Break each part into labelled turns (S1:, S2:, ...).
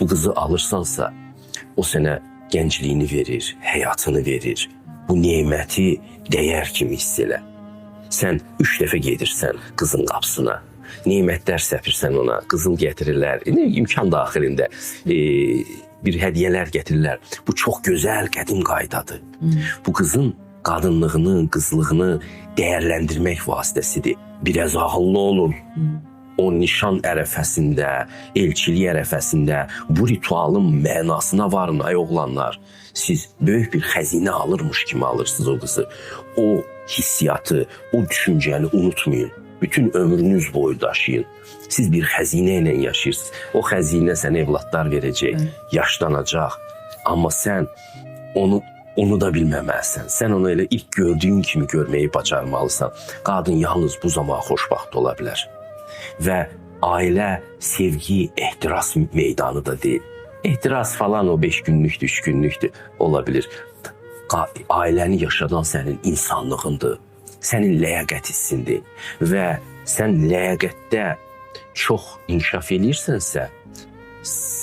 S1: bu kızı alırsansa o sənə gəncliyini verir, həyatını verir. Bu neməti dəyər kimi hiss elə. Sən 3 dəfə gedirsən qızın qapısına. Nemətlər səpirsən ona, qızıl gətirirlər. İmkan daxilində bir hədiyyələr gətirirlər. Bu çox gözəl qədim qaydadır. Bu qızın qadınlığını, qızlığını dəyərləndirmək vasitəsidir. Biraz ağıllı olun. O nişan ərəfəsində, elçilik ərəfəsində bu ritualın mənasına varın ay oğlanlar. Siz böyük bir xəzinə alırmış kimi alırsınız o qızı. O hissiyatı, o düşüncəni unutmayın. Bütün ömrünüz boyu daşıyın. Siz bir xəzinə ilə yaşayırsınız. O xəzinə sənə evlatlar verəcək, yaşlanacaq. Amma sən onu da bilməməlisən. Sən onu elə ilk gördüyün kimi görməyi bacarmalısan. Qadın yalnız bu zaman xoşbaxt ola bilər. Və ailə sevgi, ehtiras meydanı da deyil. Ehtiras falan o 5 günlükdür, 3 günlükdür, ola bilir. Ailəni yaşadan sənin insanlığındır, sənin ləyaqət hissindir. Və sən ləyaqətdə çox inkişaf edirsənsə,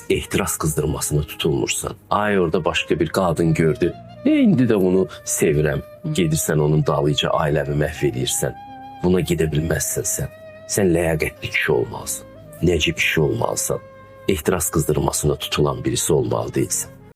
S1: ehtiras qızdırmasına tutulmursan. Ay orada başqa bir qadın gördü, indi də onu sevirəm. Gedirsən onun dalıca ailəmi məhv edirsən. Buna gedə bilməzsən sən. Sən ləyaqətli kişi olmalısın, nəcib kişi olmalısan. Ehtiras qızdırmasına tutulan birisi olmalı deyilsən.